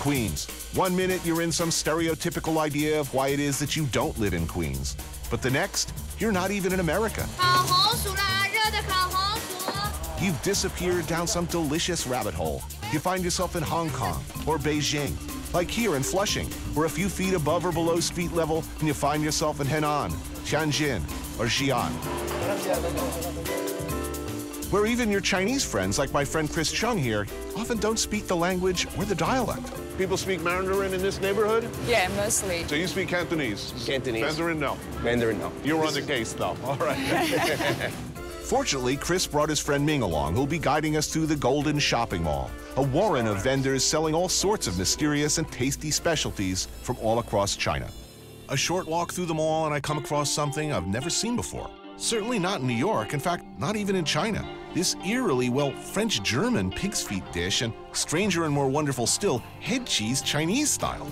Queens. 1 minute, you're in some stereotypical idea of why it is that you don't live in Queens. But the next, you're not even in America. You've disappeared down some delicious rabbit hole. You find yourself in Hong Kong or Beijing, like here in Flushing, where a few feet above or below street level, and you find yourself in Henan, Tianjin, or Xi'an. Where even your Chinese friends, like my friend Cheung here, often don't speak the language or the dialect. People speak Mandarin in this neighborhood? Yeah, mostly. So you speak Cantonese? Cantonese. Mandarin, no. Mandarin, no. You're on the case, though. All right. Fortunately, Chris brought his friend Ming along, who'll be guiding us through the Golden Shopping Mall, a warren of vendors selling all sorts of mysterious and tasty specialties from all across China. A short walk through the mall and I come across something I've never seen before. Certainly not in New York, in fact, not even in China. This eerily, well, French-German pig's feet dish and, stranger and more wonderful still, head cheese Chinese style.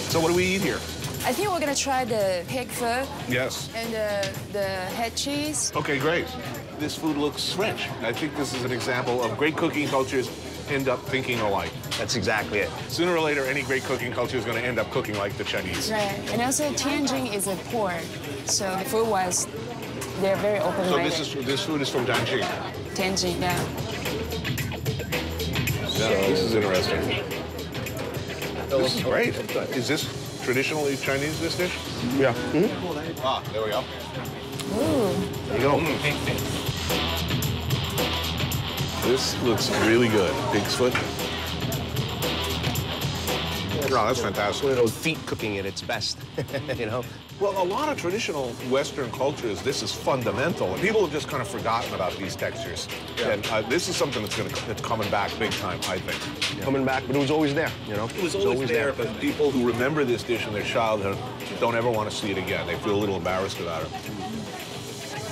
So what do we eat here? I think we're gonna try the pig foot. Yes. And the head cheese. Okay, great. This food looks French. I think this is an example of great cooking cultures end up thinking alike. That's exactly it. Sooner or later, any great cooking culture is going to end up cooking like the Chinese. Right. And also, Tianjin is a port, so food-wise, they're very open-minded. So this food is from Tianjin? Tianjin, yeah. Yeah, this is interesting. This is great. Is this traditionally Chinese, this dish? Yeah. Ah, there we go. Ooh. There you go. This looks really good. Pig's foot. Oh, that's fantastic. One of those feet cooking at its best, you know? Well, a lot of traditional Western cultures, this is fundamental. And people have just kind of forgotten about these textures. Yeah. And this is something that's coming back big time, I think. Yeah. Coming back, but it was always there, you know? It was always there, but people who remember this dish in their childhood don't ever want to see it again. They feel a little embarrassed about it.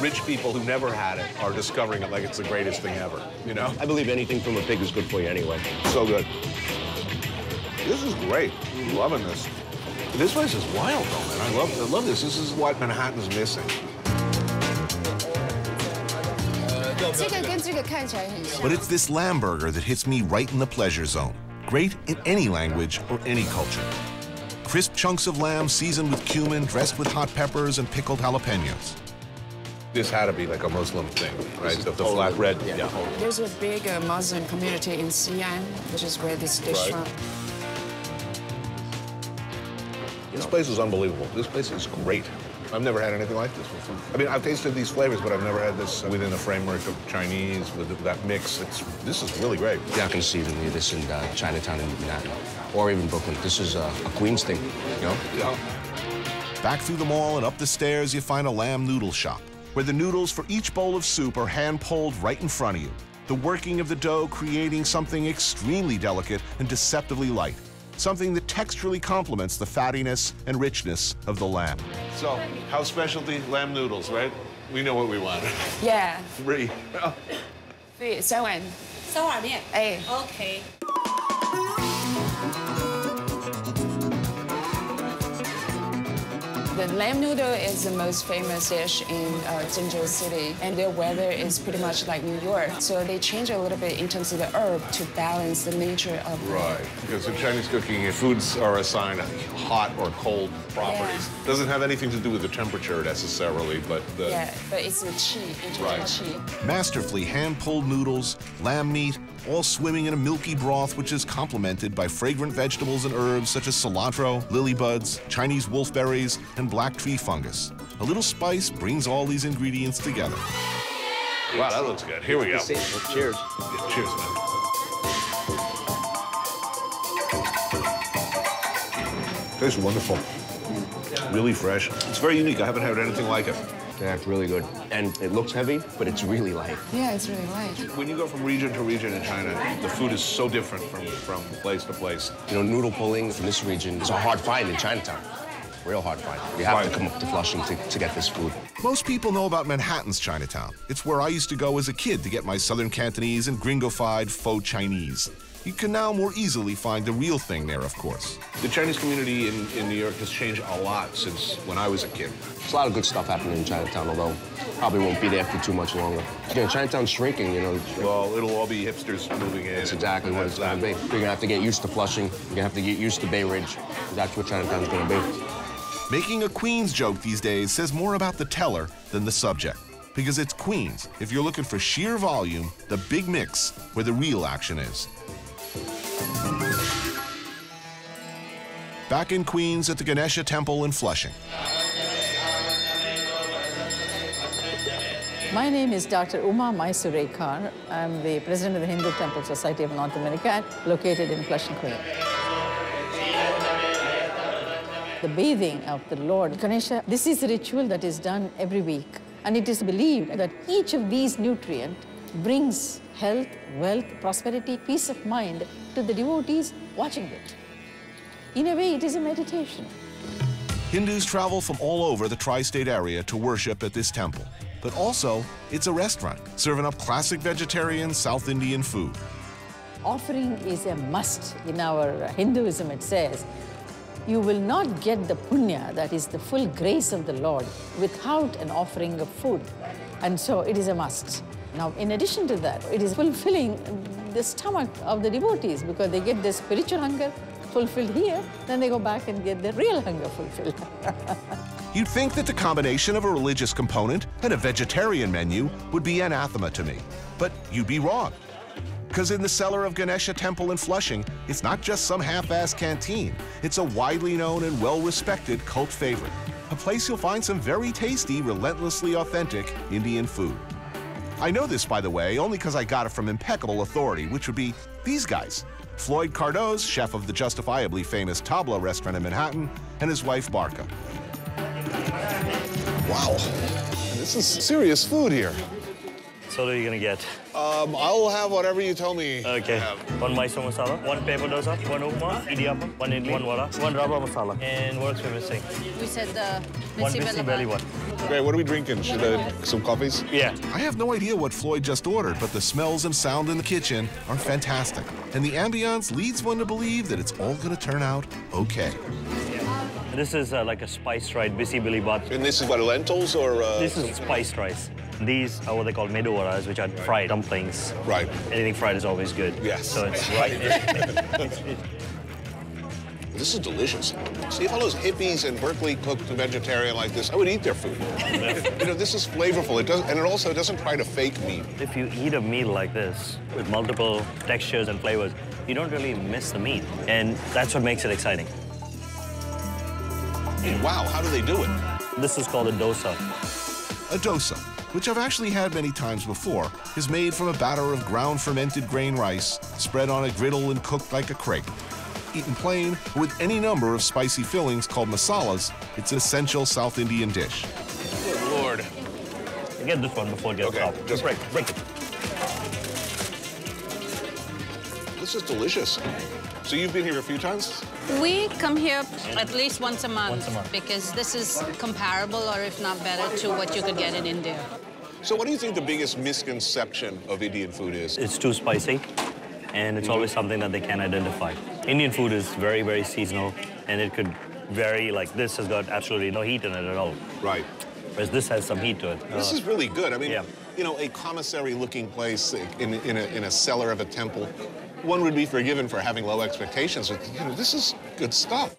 Rich people who never had it are discovering it like it's the greatest thing ever, you know? I believe anything from a pig is good for you anyway. So good. This is great. I'm loving this. This place is wild, though, man. I love this. This is what Manhattan's missing. But it's this lamb burger that hits me right in the pleasure zone. Great in any language or any culture. Crisp chunks of lamb seasoned with cumin, dressed with hot peppers and pickled jalapenos. This had to be like a Muslim thing, right? The flat bread. Yeah. There's a big Muslim community in Xi'an, which is where this dish from. This place is unbelievable. This place is great. I've never had anything like this before. I mean, I've tasted these flavors, but I've never had this within the framework of Chinese, with that mix. This is really great. Yeah, I can see this in Chinatown in Manhattan, or even Brooklyn. This is a Queens thing, you know? Yeah. Back through the mall and up the stairs, you find a lamb noodle shop, where the noodles for each bowl of soup are hand-pulled right in front of you. The working of the dough creating something extremely delicate and deceptively light. Something that texturally complements the fattiness and richness of the lamb. So, house specialty, lamb noodles, right? We know what we want. Yeah. 3. 对，3碗。3碗面。哎。OK。 The lamb noodle is the most famous dish in Zhengzhou City, and their weather is pretty much like New York. So they change a little bit in terms of the herb to balance the nature of the Right, because in Chinese cooking, foods are assigned hot or cold properties. Yeah. Doesn't have anything to do with the temperature necessarily, but the... Yeah, but it's the qi, qi. Masterfully hand-pulled noodles, lamb meat, all swimming in a milky broth which is complemented by fragrant vegetables and herbs such as cilantro, lily buds, Chinese wolfberries, and black tree fungus. A little spice brings all these ingredients together. Wow, that looks good. Here we go. Cheers. Yeah, cheers, man. Tastes wonderful. Really fresh. It's very unique. I haven't had anything like it. Yeah, it's really good. And it looks heavy, but it's really light. Yeah, it's really light. When you go from region to region in China, the food is so different from place to place. You know, noodle pulling from this region is a hard find in Chinatown. Real hard find. You have to come up to Flushing to get this food. Most people know about Manhattan's Chinatown. It's where I used to go as a kid to get my Southern Cantonese and gringofied faux Chinese. You can now more easily find the real thing there, of course. The Chinese community in New York has changed a lot since when I was a kid. There's a lot of good stuff happening in Chinatown, although probably won't be there for too much longer. You know, Chinatown's shrinking, you know. Well, it'll all be hipsters moving in. That's exactly what it's going to be. You're going to have to get used to Flushing. You're going to have to get used to Bay Ridge. That's what Chinatown's going to be. Making a Queens joke these days says more about the teller than the subject. Because it's Queens, if you're looking for sheer volume, the big mix where the real action is. Back in Queens at the Ganesha Temple in Flushing. My name is Dr. Uma Mysurekar. I'm the president of the Hindu Temple Society of North America, located in Flushing, Queens. The bathing of the Lord Ganesha, this is a ritual that is done every week. And it is believed that each of these nutrients brings health, wealth, prosperity, peace of mind to the devotees watching it. In a way, it is a meditation. Hindus travel from all over the tri-state area to worship at this temple. But also, it's a restaurant, serving up classic vegetarian South Indian food. Offering is a must. In our Hinduism, it says, you will not get the punya, that is the full grace of the Lord, without an offering of food. And so it is a must. Now, in addition to that, it is fulfilling the stomach of the devotees because they get their spiritual hunger fulfilled here, then they go back and get their real hunger fulfilled. You'd think that the combination of a religious component and a vegetarian menu would be anathema to me, but you'd be wrong. Because in the cellar of Ganesha Temple in Flushing, it's not just some half-assed canteen. It's a widely known and well-respected cult favorite. A place you'll find some very tasty, relentlessly authentic Indian food. I know this, by the way, only because I got it from impeccable authority, which would be these guys. Floyd Cardoz, chef of the justifiably famous Tabla restaurant in Manhattan, and his wife, Barka. Wow, this is serious food here. So what are you gonna get? I'll have whatever you tell me. Okay. One Mysore masala, one paper dosa, one upma, idiyappam, one idli, one vada, one rava masala. And what else we're missing? We said the One Missy Belly one. Okay, what are we drinking? Should some coffees? Yeah. I have no idea what Floyd just ordered, but the smells and sound in the kitchen are fantastic. And the ambiance leads one to believe that it's all gonna turn out okay. This is like a spiced rice, bisi bili baat. And this is what, lentils or? This is spiced rice. These are what they call medu vadas, which are fried dumplings. Right. Anything fried is always good. Yes. So it's right. This is delicious. See, if all those hippies in Berkeley cooked vegetarian like this, I would eat their food. You know, this is flavorful. It does, and it also doesn't try to fake meat. If you eat a meal like this with multiple textures and flavors, you don't really miss the meat, and that's what makes it exciting. Wow, how do they do it? This is called a dosa. A dosa, which I've actually had many times before, is made from a batter of ground fermented grain rice, spread on a griddle and cooked like a crepe. Eaten plain, or with any number of spicy fillings called masalas, it's an essential South Indian dish. Good Lord. Get this one before it gets Okay, soft. just break it. This is delicious. So you've been here a few times? We come here at least once a month. Once a month. Because this is comparable, or if not better, to what you could get in India. So what do you think the biggest misconception of Indian food is? It's too spicy, and it's always something that they can't identify. Indian food is very, very seasonal, and it could vary. Like this has got absolutely no heat in it at all. Right. Whereas this has some heat to it. This is really good. I mean, yeah. You know, a commissary-looking place in a cellar of a temple, one would be forgiven for having low expectations. But, you know, this is good stuff.